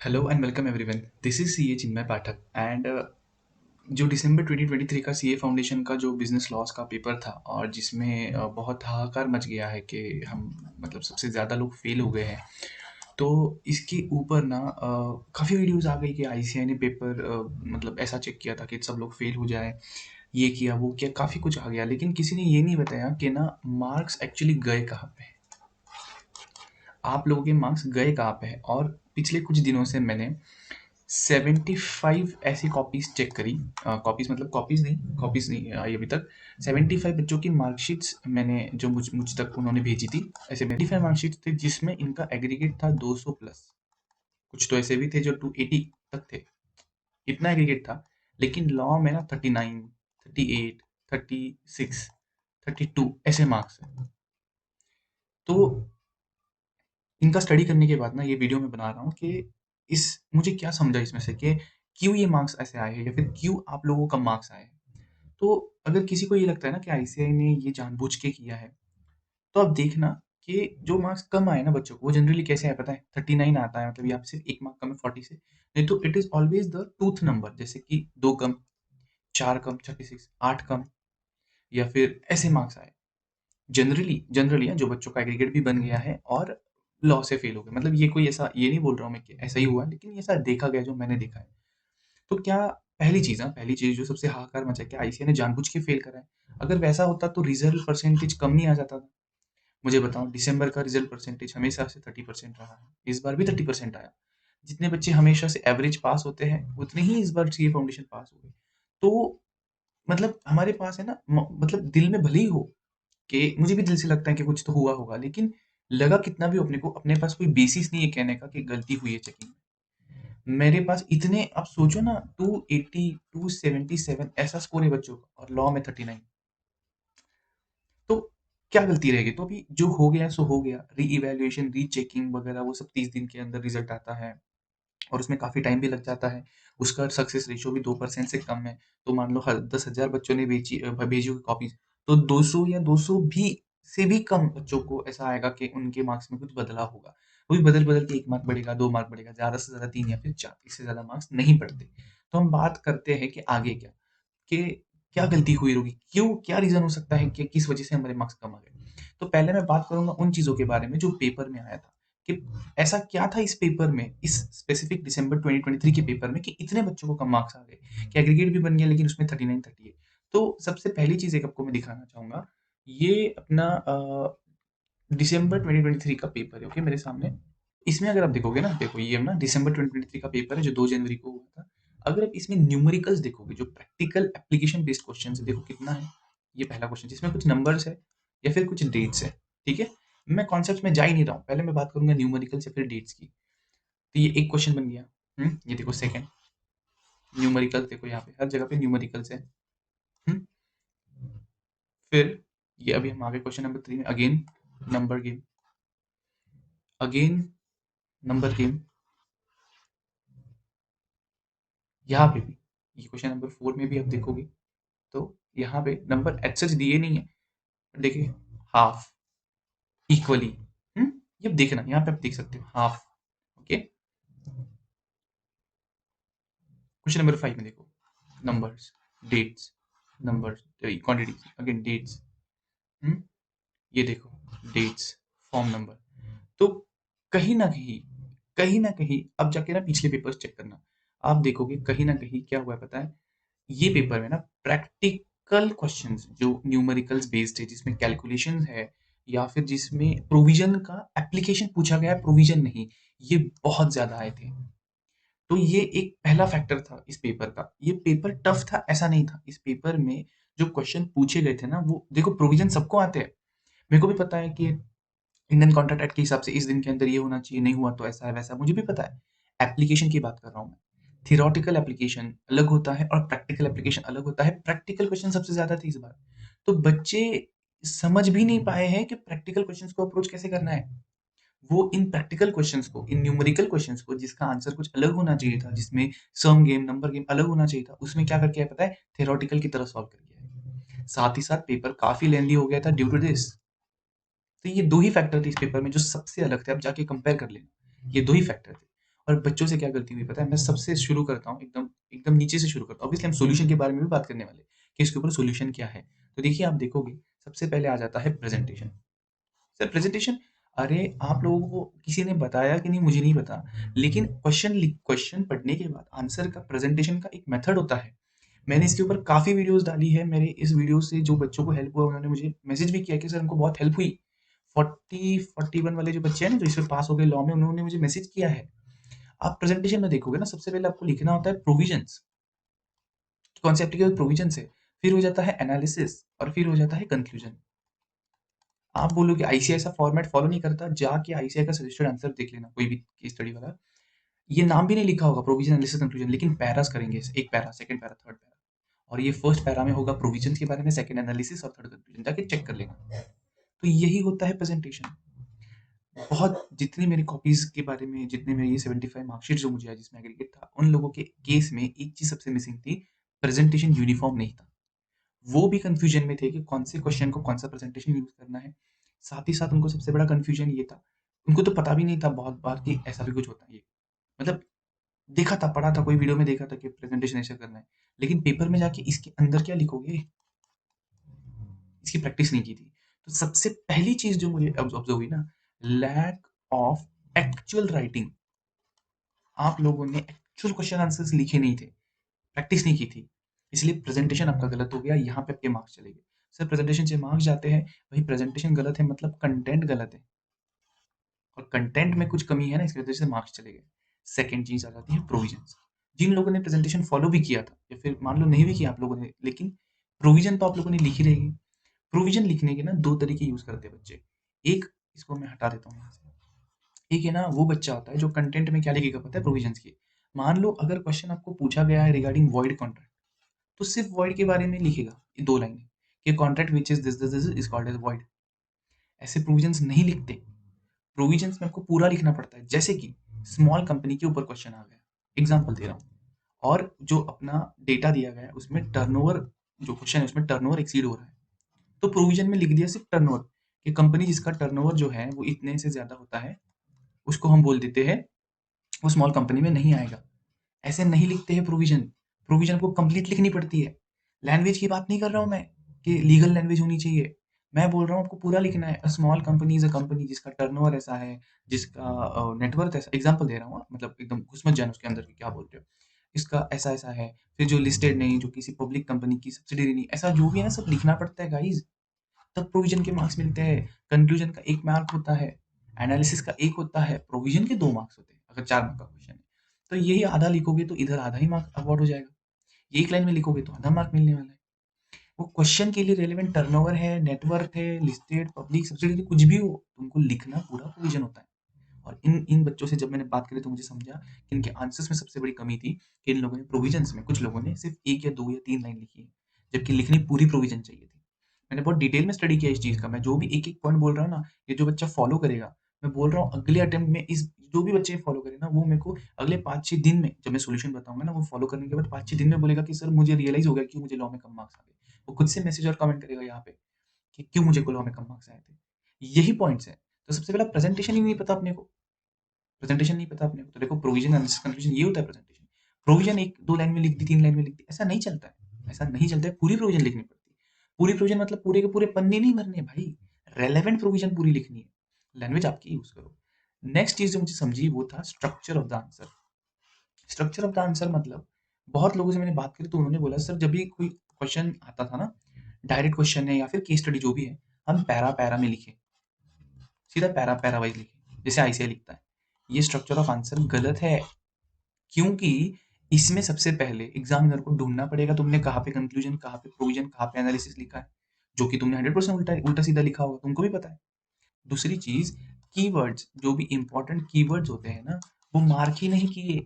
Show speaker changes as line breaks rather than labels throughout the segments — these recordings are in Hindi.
Hello and welcome everyone. This is CA Chinmay Pathak and जो दिसंबर 2023 का सीए फाउंडेशन का जो बिजनेस लॉस का पेपर था और जिसमें बहुत हाहाकार मच गया है कि हम मतलब सबसे ज़्यादा लोग फेल हो गए हैं। तो इसके ऊपर ना काफ़ी वीडियोस आ गई कि आईसीआई ने पेपर मतलब ऐसा चेक किया था कि सब लोग फेल हो जाए, ये किया वो किया, काफ़ी कुछ आ गया, लेकिन किसी ने ये नहीं बताया कि ना मार्क्स एक्चुअली गए कहाँ पे, आप लोगों के मार्क्स गए कहाँ पे है। और पिछले कुछ दिनों से मैंने 75 ऐसी कॉपीज चेक करी, कॉपीज नहीं आई अभी तक। 75 बच्चों की मार्कशीट्स मैंने जो मुझ तक उन्होंने भेजी थी, ऐसे 75 मार्कशीट्स थे जिसमें इनका एग्रीगेट था 200 प्लस। कुछ तो ऐसे भी थे जो 280 तक थे, इतना एग्रीगेट था। लेकिन लॉ में ना 39, 38, 36, 32 ऐसे मार्क्स है। तो इनका स्टडी करने के बाद ना ये वीडियो मैं बना रहा हूँ कि इस मुझे क्या समझा इसमें से कि क्यों ये मार्क्स ऐसे आए हैं या फिर क्यों आप लोगों को कम मार्क्स आए हैं। तो अगर किसी को ये लगता है ना कि आईसीआई ने ये जानबूझ के किया है, तो आप देखना कि जो मार्क्स कम आए ना बच्चों को, वो जनरली कैसे आए पता है? 39 आता है, मतलब यहाँ पे सिर्फ एक मार्क कम है 40 से। नहीं तो it is always the tooth number, जैसे कि 2 कम, 4 कम, 36, 8 कम, या फिर ऐसे मार्क्स आए। जनरली जो बच्चों का एग्रीगेट भी बन गया है और लॉ से फेल हो गए, मतलब ये कोई ऐसा ये नहीं बोल रहा हूँ मैं कि ऐसा ही हुआ है, लेकिन ये ऐसा देखा गया जो मैंने देखा है। तो क्या पहली चीज जो सबसे हाहाकार मचा कि आईसीआई ने जानबूझ के फेल करा है। अगर वैसा होता तो रिजल्ट परसेंटेज कम नहीं आ जाता था। मुझे बताओ, दिसंबर का रिजल्ट परसेंटेज हमेशा से 30% रहा है, इस बार भी 30% आया। जितने बच्चे हमेशा से एवरेज पास होते हैं उतने ही इस बार सीए फाउंडेशन पास हो गए। तो मतलब हमारे पास है ना, मतलब दिल में भले ही हो कि मुझे भी दिल से लगता है कि कुछ तो हुआ होगा, लेकिन लगा कितना भी अपने को, अपने पास कोई बेसिस नहीं है कहने का कि गलती हुई है चेकिंग में। मेरे पास इतने, आप सोचो ना, 280, 277 ऐसा स्कोर है बच्चों का और लॉ में 39। तो क्या गलती रहेगी? तो अभी जो हो गया सो हो गया, री इवेल्युएशन, री चेकिंग वगैरह वो सब 30 दिन के अंदर रिजल्ट आता है और उसमें काफ़ी टाइम भी लग जाता है। उसका सक्सेस रेशियो भी 2% से कम है। तो मान लो 10,000 बच्चों ने भेजी होगी कॉपीज, तो 200 या 200 भी से भी कम बच्चों को ऐसा आएगा कि उनके मार्क्स में कुछ बदलाव होगा। वो भी बदल बदल के 1 मार्क बढ़ेगा, 2 मार्क बढ़ेगा, ज़्यादा से ज़्यादा 3 या फिर 4, इससे ज़्यादा मार्क्स नहीं बढ़ते। तो हम बात करते हैं कि आगे क्या, कि क्या गलती हुई होगी, क्यों, क्या रीज़न हो सकता है कि किस वजह से हमारे मार्क्स कम आ गए। तो पहले मैं बात करूँगा उन चीज़ों के बारे में जो पेपर में आया था, कि ऐसा क्या था इस पेपर में, इस स्पेसिफिक दिसंबर 2023 के पेपर में, कि इतने बच्चों को कम मार्क्स आ गए, कि एग्रीगेट भी बन गया लेकिन उसमें 39, 38। तो सबसे पहली चीज़ एक आपको मैं दिखाना चाहूँगा, ये अपना दिसंबर 2023 का पेपर है, ओके, मेरे सामने। इसमें अगर आप देखोगे ना, देखो ये ना दिसंबर 2023 का पेपर है जो 2 जनवरी को हुआ था। अगर आप इसमें न्यूमेरिकल्स देखोगे, जो प्रैक्टिकल एप्लीकेशन बेस्ड क्वेश्चंस है, देखो कितना है। ये पहला क्वेश्चन जिसमें कुछ नंबर्स है या फिर कुछ डेट्स है, ठीक है? मैं कॉन्सेप्ट्स में जा ही नहीं रहा हूँ, पहले मैं बात करूंगा न्यूमेरिकल्स या फिर डेट्स की। तो ये एक क्वेश्चन बन गया। ये देखो सेकंड, न्यूमेरिकल्स देखो, यहाँ पे हर जगह पे न्यूमेरिकल्स है। हम्म, फिर ये अभी हम आगे क्वेश्चन नंबर 3 में, again number game, again number game, यहाँ पे भी। ये क्वेश्चन नंबर 4 में भी आप देखोगे तो यहाँ पे नंबर एज सच दिए नहीं है, देखिए, हाफ, इक्वली। ये आप देखना, यहाँ पे आप देख सकते हो हाफ, ओके। क्वेश्चन नंबर 5 में देखो, numbers, dates, numbers, quantities, again dates. ये देखो, डेट्स, फॉर्म नंबर। तो कहीं ना कहीं, कहीं ना कहीं अब जाके ना पिछले पेपर्स चेक करना, आप देखोगे कहीं ना कहीं क्या हुआ है पता है। ये पेपर में ना प्रैक्टिकल क्वेश्चंस जो न्यूमेरिकल्स बेस्ड है, जिसमें कैलकुलेशन है या फिर जिसमें प्रोविजन का एप्लीकेशन पूछा गया है, प्रोविजन नहीं, ये बहुत ज्यादा आए थे। तो ये एक पहला फैक्टर था इस पेपर का। ये पेपर टफ था ऐसा नहीं था, इस पेपर में जो क्वेश्चन पूछे गए थे ना, वो देखो, प्रोविजन सबको आते हैं। मेरे को भी पता है कि इंडियन कॉन्ट्रैक्ट एक्ट के हिसाब से इस दिन के अंदर ये होना चाहिए, नहीं हुआ तो ऐसा है वैसा, मुझे भी पता है। एप्लीकेशन की बात कर रहा हूँ मैं। थियोरेटिकल एप्लीकेशन अलग होता है और प्रैक्टिकल एप्लीकेशन अलग होता है। प्रैक्टिकल क्वेश्चन सबसे ज्यादा थे इस बार। तो बच्चे समझ भी नहीं पाए हैं कि प्रैक्टिकल क्वेश्चंस को अप्रोच कैसे करना है। वो इन प्रैक्टिकल क्वेश्चंस को, इन न्यूमेरिकल क्वेश्चंस को, जिसका आंसर कुछ अलग होना चाहिए था, जिसमें सम गेम, नंबर गेम अलग होना चाहिए था, उसमें क्या करके आए पता है? थियोरेटिकल की तरह सॉल्व करके आए। साथ ही साथ पेपर काफी लेंदी हो गया था ड्यू टू दिस। तो ये 2 ही फैक्टर थे इस पेपर में जो सबसे अलग थे, आप जाके कंपेयर कर लेना। ये 2 ही फैक्टर थे। और बच्चों से क्या गलती हुई पता है? मैं सबसे शुरू करता हूँ एकदम एकदम नीचे से शुरू करता हूँ। ऑब्वियसली हम सॉल्यूशन के बारे में भी बात करने वाले हैं कि इसके ऊपर सॉल्यूशन क्या है। तो देखिए आप देखोगे सबसे पहले आ जाता है प्रेज़ेंटेशन। सर प्रेज़ेंटेशन अरे आप लोगों को किसी ने बताया कि नहीं मुझे नहीं पता। लेकिन क्वेश्चन पढ़ने के बाद आंसर का प्रेज़ेंटेशन का एक मेथड होता है। मैंने इसके ऊपर काफ़ी वीडियोज़ डाली है। मेरे इस वीडियो से जो बच्चों को हेल्प हुआ उन्होंने मुझे मैसेज भी किया कि सर हमको बहुत हेल्प हुई। 40-41 वाले जो बच्चे हैं ना जो इसमें पास हो गए लॉ में उन्होंने मुझे मैसेज किया है। आप प्रेज़ेंटेशन में देखोगे ना सबसे पहले आपको लिखना होता है प्रोविज़न्स, कॉन्सेप्ट के प्रोविज़न्स है, फिर हो जाता है एनालिसिस और फिर हो जाता है कंक्लूजन। आप बोलोगे आईसीआई ऐसा फॉर्मेट फॉलो नहीं करता, जाके आईसीआई का सजेस्टेड आंसर देख लेना कोई भी केस स्टडी वाला। ये नाम भी नहीं लिखा होगा प्रोविज़न, एनालिसिस, कंक्लूजन लेकिन पैरास करेंगे, एक para, second para, third para और ये फर्स्ट पैरा में होगा प्रोविज़न्स के बारे में, सेकंड एनालिसिस और थर्ड कंक्लूजन, जाके चेक कर लेना। तो यही होता है प्रेज़ेंटेशन। बहुत जितनी मेरी कॉपीज़ के बारे में जितने मेरे ये 75 मार्कशीट जो मुझे आए जिसमें एग्रीगेट था, उन लोगों के केस में एक चीज़ सबसे मिसिंग थी, प्रेज़ेंटेशन यूनिफ़ॉर्म नहीं था। वो भी कन्फ्यूजन में थे कि कौन से क्वेश्चन को कौन सा प्रेज़ेंटेशन यूज़ करना है। साथ ही साथ उनको सबसे बड़ा कन्फ्यूजन ये था, उनको तो पता भी नहीं था बहुत बार कि ऐसा भी कुछ होता है ये। मतलब देखा था, पढ़ा था, कोई वीडियो में देखा था कि प्रेज़ेंटेशन ऐसे करना है। लेकिन पेपर में जाके इसके अंदर क्या लिखोगे? इसकी प्रैक्टिस नहीं की थी। तो सबसे पहली चीज़ जो मुझे ऑब्ज़र्व हुई ना, लैक ऑफ एक्चुअल राइटिंग। आप लोगों ने एक्चुअल क्वेश्चन आंसर्स लिखे नहीं थे, प्रैक्टिस नहीं की थी। इसलिए प्रेज़ेंटेशन आपका गलत हो गया, यहाँ पे आपके मार्क्स चले गए। सर प्रेज़ेंटेशन से मार्क्स जाते हैं, वही प्रेज़ेंटेशन गलत है मतलब कंटेंट गलत है और कंटेंट में कुछ कमी है ना इसकी वजह से मार्क्स चले गए। सेकंड चीज़ आ जाती है प्रोविज़न्स। जिन लोगों ने प्रेज़ेंटेशन फ़ॉलो भी किया था या फिर मान लो नहीं भी किया आप लोगों ने, लेकिन प्रोविज़न तो आप लोगों ने लिखी रहेगी। प्रोविज़न लिखने के ना 2 तरीके यूज़ करते हैं बच्चे। एक इसको मैं हटा देता हूँ यहाँ से। एक है ना वो बच्चा होता है जो कंटेंट में क्या लिखेगा पता है प्रोविज़न्स की। मान लो अगर क्वेश्चन आपको पूछा गया है रिगार्डिंग वॉइड कॉन्ट्रैक्ट, तो सिर्फ़ वॉइड के बारे में लिखेगा, ये 2 लाइनें कि contract which is this is called as void. ऐसे प्रोविज़न्स नहीं लिखते। प्रोविज़न्स में आपको पूरा लिखना पड़ता है। जैसे कि स्मॉल कंपनी के ऊपर क्वेश्चन आ गया, एग्ज़ाम्पल दे रहा हूँ और जो अपना डेटा दिया गया है उसमें टर्नओवर जो क्वेश्चन है उसमें टर्नओवर एक्सीड हो रहा है। तो प्रोविज़न में लिख दिया सिर्फ़ टर्नओवर कि कंपनी जिसका टर्नओवर जो है वो इतने से ज़्यादा होता है, उसको हम बोल देते हैं वो स्मॉल कंपनी में नहीं आएगा। ऐसे नहीं लिखते हैं प्रोविज़न। प्रोविज़न को कंप्लीट लिखनी पड़ती है। लैंग्वेज की बात नहीं कर रहा हूँ मैं कि लीगल लैंग्वेज होनी चाहिए। मैं बोल रहा हूँ आपको पूरा लिखना है। A small company is a company जिसका टर्नओवर ऐसा है, जिसका नेटवर्थ ऐसा एग्ज़ाम्पल दे रहा हूँ मतलब एकदम घुस मत जाना उसके अंदर कि क्या बोल रहे हो। इसका ऐसा-ऐसा है, फिर जो लिस्टेड नहीं, जो किसी पब्लिक कंपनी की सब्सिडियरी नहीं, ऐसा जो भी है ना सब लिखना पड़ता है गाइज़। तब प्रोविज़न के मार्क्स मिलते हैं। कंक्लूजन का 1 मार्क होता है, एनालिसिस का 1 होता है, प्रोविज़न के 2 मार्क्स होते हैं, अगर 4 मार्क का क्वेश्चन है। तो यही आधा लिखोगे तो इधर आधा ही मार्क अवॉर्ड हो जाएगा। ये एक लाइन में लिखोगे तो आधा मार्क मिलने वाला है। वो क्वेश्चन के लिए रेलेवेंट टर्नओवर है, नेटवर्थ है, लिस्टेड, पब्लिक, सब्सिडियरी कुछ भी हो, तुमको लिखना पूरा प्रोविज़न होता है। और इन इन बच्चों से जब मैंने बात करी तो मुझे समझा कि इनके आंसर्स में सबसे बड़ी कमी थी कि इन लोगों ने प्रोविज़न्स में कुछ लोगों ने सिर्फ़ 1 या 2 या 3 लाइन लिखी है, जबकि लिखनी पूरी प्रोविज़न चाहिए थी। मैंने बहुत डिटेल में स्टडी किया इस चीज़ का, मैं जो भी एक-एक पॉइंट बोल रहा हूँ ना, ये जो बच्चा फ़ॉलो करेगा, मैं बोल रहा हूँ अगले अटेम्प्ट में इस जो भी बच्चे फ़ॉलो करें ना, वो मेरे को अगले 5-6 दिन में जब मैं सॉल्यूशन बताऊँगा ना, वो फ़ॉलो करने के बाद 5-6 दिन में बोलेगा कि सर मुझे रियलाइज़ हो गया कि मुझे लॉ में कम मार्क्स आ गए। वो खुद से मैसेज और कमेंट करेगा यहाँ पे कि क्यों मुझे को लॉ में कम मार्क्स आए थे। यही पॉइंट्स हैं। तो सबसे पहला प्रेज़ेंटेशन ही नहीं पता अपने को। प्रेजेंटेशन नहीं पता अपने को तो देखो प्रोविजन एनालिसिस कंक्लूजन ये होता है प्रेजेंटेशन। प्रोविजन एक दो लाइन में लिख दी, तीन लाइन में लिख दी, ऐसा नहीं चलता है। ऐसा नहीं चलता है, पूरी प्रोविजन लिखनी पड़ती है। पूरी प्रोविजन मतलब पूरे के पूरे पन्ने नहीं भरने भाई, रेलेवेंट प्रोविजन पूरी लिखनी है। लैंग्वेज आपकी यूज करो। नेक्स्ट चीज जो मुझे समझी वो था structure of the answer. Structure of the answer मतलब बहुत लोगों से मैंने बात करी तो उन्होंने बोला सर जब भी कोई क्वेश्चन आता था ना, डायरेक्ट क्वेश्चन है या फिर केस स्टडी जो भी है, हम पैरा पैरा में लिखे, सीधा पैरा पैरा वाइज लिखे जैसे आईसीआई लिखता है। ये स्ट्रक्चर ऑफ आंसर गलत है क्योंकि इसमें सबसे पहले एग्जामिनर को ढूंढना पड़ेगा तुमने कहाँ पे कंक्लूजन, कहाँ पे प्रोविजन, कहाँ पे एनालिसिस लिखा है, जो कि तुमने 100% उल्टा उल्टा सीधा लिखा होगा, तुमको भी पता है। दूसरी चीज, कीवर्ड्स जो भी इंपॉर्टेंट कीवर्ड्स होते हैं ना, वो मार्क ही नहीं किए,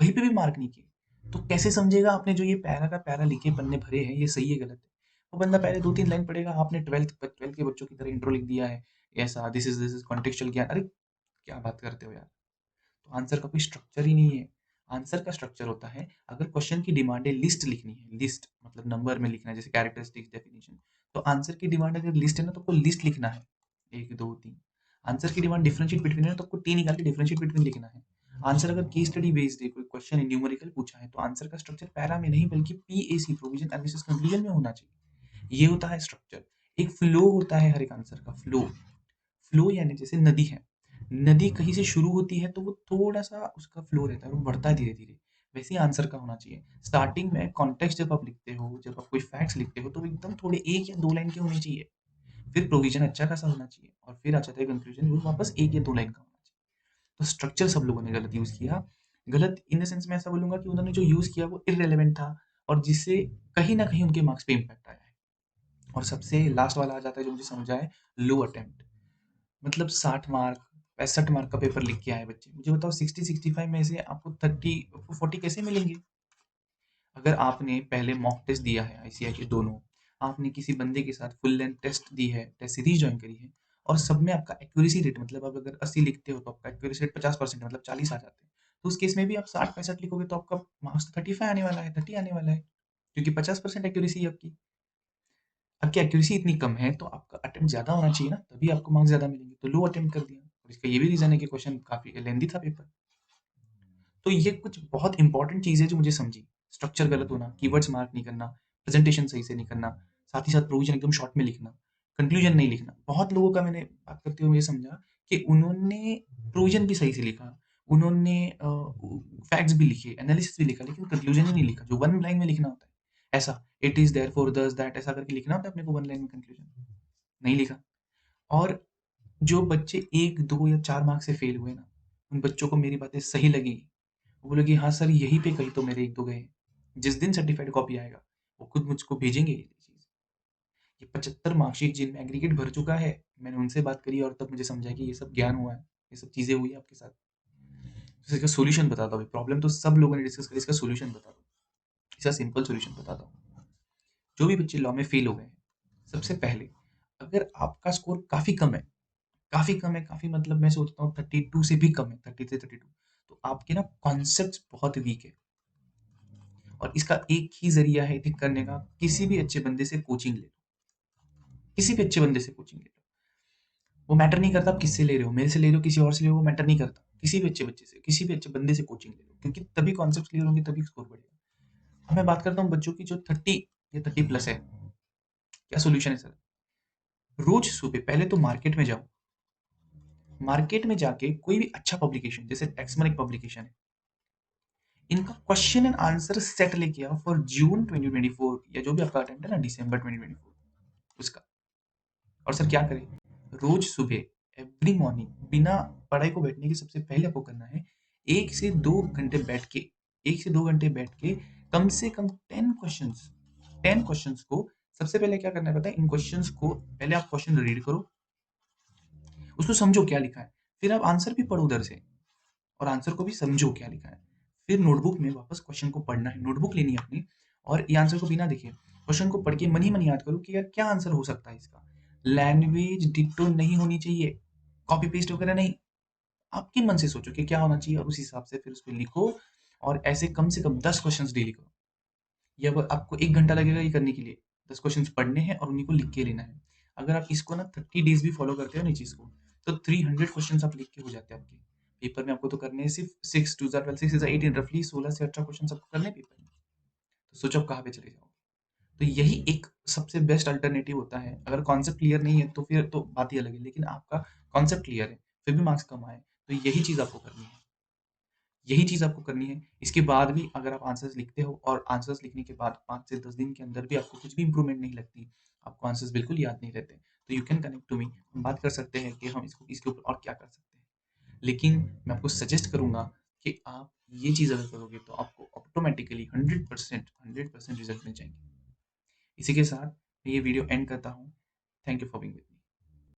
कहीं पे भी मार्क नहीं किए। तो कैसे समझेगा आपने जो ये पैरा का पैरा लिखे पन्ने भरे हैं ये सही है गलत है? वो बंदा पहले दो तीन लाइन पढ़ेगा, आपने ट्वेल्थ के बच्चों की तरह इंट्रो लिख दिया है, ऐसा दिस इज कॉन्टेक्चुअल ज्ञान, अरे क्या बात करते हो यार। तो आंसर का कोई स्ट्रक्चर ही नहीं है। आंसर का स्ट्रक्चर होता है अगर क्वेश्चन की डिमांड है लिस्ट लिखनी है, लिस्ट मतलब नंबर में लिखना है जैसे कैरेक्टरिस्टिक्स डेफिनेशन। तो आंसर की डिमांड अगर लिस्ट है ना तो आपको लिस्ट लिखना है, 1 2 3। आंसर की डिमांड डिफरेंशिएट बिटवीन है तो आपको टी निकाल के डिफरेंशिएट बिटवीन लिखना है। आंसर अगर केस स्टडी बेस्ड है, कोई क्वेश्चन है, न्यूमेरिकल पूछा है, तो आंसर का स्ट्रक्चर पैरा में नहीं बल्कि पीएसी, प्रोविजन एनालिसिस कंक्लूजन में होना चाहिए। ये होता है स्ट्रक्चर। एक फ्लो होता है हर एक आंसर का, फ्लो। फ्लो यानी जैसे नदी है, नदी कहीं से शुरू होती है तो वो थोड़ा सा उसका फ्लो रहता है, वो बढ़ता है धीरे धीरे। वैसे ही आंसर का होना चाहिए। स्टार्टिंग में कॉन्टेक्स्ट जब आप लिखते हो, जब आप कोई फैक्ट्स लिखते हो, तो एकदम थोड़े 1 या 2 लाइन के होने चाहिए। फिर प्रोविजन अच्छा खासा होना चाहिए और फिर आ जाता है कंक्लूजन, वो वापस 1 या 2 लाइन का होना चाहिए। तो स्ट्रक्चर सब लोगों ने गलत यूज किया। गलत इन द सेंस मैं ऐसा बोलूंगा कि उन्होंने जो यूज किया वो इररेलेवेंट था, और जिससे कहीं ना कहीं उनके मार्क्स पे इम्पैक्ट आया है। और सबसे लास्ट वाला आ जाता है जो मुझे समझ आया, लो अटेम्प्ट। मतलब 60 मार्क, 65 मार्क का पेपर लिख के आए बच्चे, मुझे बताओ 60-65 में से आपको 30-40 कैसे मिलेंगे? अगर आपने पहले मॉक टेस्ट दिया है आईसीआई के दोनों, आपने किसी बंदे के साथ फुल लेंथ टेस्ट दी है, टेस्ट सीरीज ज्वाइन करी है, और सब में आपका एक्यूरेसी रेट, मतलब आप अगर 80 लिखते हो तो आपका एक्यूरेसी रेट 50%, मतलब 40 आ जाते हैं। तो उस केस में भी आप 60-65 लिखोगे तो आपका मार्क्स 35 आने वाला है, 30 आने वाला है, क्योंकि 50% एक्यूरेसी है आपकी। आपकी एक्यूरेसी इतनी कम है तो आपका अटेम्प्ट ज़्यादा होना चाहिए ना, तभी आपको मार्क्स ज़्यादा मिलेंगे। तो लो अटेम्प्ट कर दिया, और इसका ये भी रीज़न है कि क्वेश्चन काफ़ी लेंदी था पेपर। तो ये कुछ बहुत इंपॉर्टेंट चीज़ है जो मुझे समझी। स्ट्रक्चर गलत होना, कीवर्ड्स मार्क नहीं करना, प्रेजेंटेशन सही से नहीं करना, साथ ही साथ प्रोविजन एकदम शॉर्ट में लिखना, कंक्लूजन नहीं लिखना। बहुत लोगों का मैंने बात करते हुए मुझे समझा कि उन्होंने प्रोविजन भी सही से लिखा, उन्होंने फैक्ट्स भी लिखे, एनालिसिस भी लिखा, लेकिन कंक्लूजन ही नहीं लिखा जो वन लाइन में लिखना होता है। ऐसा इट इज देयर फॉर दस दैट ऐसा करके लिखना होता है अपने को वन लाइन में, कंक्लूजन नहीं लिखा। और जो बच्चे 1, 2 या 4 मार्क्स से फेल हुए ना, उन बच्चों को मेरी बातें सही लगी। वो बोले कि हाँ सर, यहीं पे कहीं तो मेरे 1-2 गए हैं। जिस दिन सर्टिफाइड कॉपी आएगा, वो खुद मुझको भेजेंगे ये चीज़। ये 75 मार्कशीट जिनमें एग्रीगेट भर चुका है, मैंने उनसे बात करी और तब मुझे समझा कि ये सब ज्ञान हुआ है, ये सब चीज़ें हुई हैं आपके साथ। तो इसका सॉल्यूशन बताता हूँ, प्रॉब्लम तो सब लोगों ने डिस्कस करी, इसका सॉल्यूशन बताता हूँ। इसका सिंपल सॉल्यूशन बताता हूँ। जो भी बच्चे लॉ में फेल हो गए हैं, सबसे पहले अगर आपका स्कोर काफ़ी कम है, काफ़ी कम है, काफ़ी मतलब मैं सोचता हूँ 32 से भी कम है, 30 से 32, तो आपके ना कॉन्सेप्ट्स बहुत वीक है। और इसका एक ही ज़रिया है ठीक करने का, किसी भी अच्छे बंदे से कोचिंग ले लो, किसी भी अच्छे बंदे से कोचिंग ले लो। वो मैटर नहीं करता आप किससे ले रहे हो, मेरे से ले रहे हो, किसी और से ले रहे हो, वो मैटर नहीं करता। किसी भी अच्छे बच्चे से, किसी भी अच्छे बंदे से कोचिंग ले लो, क्योंकि तभी कॉन्सेप्ट क्लियर होंगे, तभी स्कोर बढ़ेगा। अब मैं बात करता हूँ बच्चों की जो 30 या 30+ है, क्या सोल्यूशन है सर? रोज सुबह पहले तो मार्केट में जाओ, मार्केट में जाके कोई भी अच्छा पब्लिकेशन, जैसे टेक्समन एक पब्लिकेशन है, इनका क्वेश्चन एंड आंसर सेट लेके आओ फॉर जून 2024, या जो भी आपका अटेम्प्ट है ना, दिसंबर 2024 उसका। और सर क्या करें? रोज सुबह एवरी मॉर्निंग बिना पढ़ाई को बैठने के सबसे पहले आपको करना है 1 से 2 घंटे बैठ के, 1 से 2 घंटे बैठ के कम से कम 10 क्वेश्चंस, 10 क्वेश्चंस को सबसे पहले क्या करना है पता है? इन क्वेश्चंस को पहले आप क्वेश्चन रीड करो, उसको समझो क्या लिखा है, फिर आप आंसर भी पढ़ो उधर से, और आंसर को भी समझो क्या लिखा है। फिर नोटबुक में वापस क्वेश्चन को पढ़ना है, नोटबुक लेनी है अपनी, और ये आंसर को बिना देखे क्वेश्चन को पढ़ के मन ही मन याद करो कि यार क्या आंसर हो सकता है इसका। लैंग्वेज डिक्टो नहीं होनी चाहिए, कॉपी पेस्ट वगैरह नहीं। आपके मन से सोचो कि क्या होना चाहिए और उस हिसाब से फिर उस पर लिखो। और ऐसे कम से कम 10 क्वेश्चन डेली करो। ये अब आपको 1 घंटा लगेगा ये करने के लिए, 10 क्वेश्चन पढ़ने हैं और उन्हीं को लिख के लेना है। अगर आप इसको ना 30 डेज भी फॉलो करते हो ना चीज़ को, तो 300 क्वेश्चन आप लिख के हो जाते हैं आपके पेपर में। आपको तो करने हैं सिर्फ 6 2 12 6 18, रफली 16 से 18 क्वेश्चन आपको करने पेपर में। तो सोचो आप कहाँ पे चले जाओगे। तो यही एक सबसे बेस्ट अल्टरनेटिव होता है। अगर कॉन्सेप्ट क्लियर नहीं है तो फिर तो बात ही अलग है, लेकिन आपका कॉन्सेप्ट क्लियर है फिर भी मार्क्स कम आए, तो यही चीज़ आपको करनी है। यही चीज़ आपको करनी है। इसके बाद भी अगर आप आंसर्स लिखते हो और आंसर्स लिखने के बाद 5 से 10 दिन के अंदर भी आपको कुछ भी इंप्रूवमेंट नहीं लगती, आपको आंसर्स बिल्कुल याद नहीं रहते, तो you can connect to me. हम बात कर सकते हैं कि हम इसको इसके ऊपर और क्या कर सकते हैं। लेकिन मैं आपको सजेस्ट करूँगा कि आप ये चीज़ अगर करोगे तो आपको ऑटोमेटिकली 100% रिजल्ट मिल जाएँगे। इसी के साथ मैं ये वीडियो एंड करता हूँ। Thank you for being with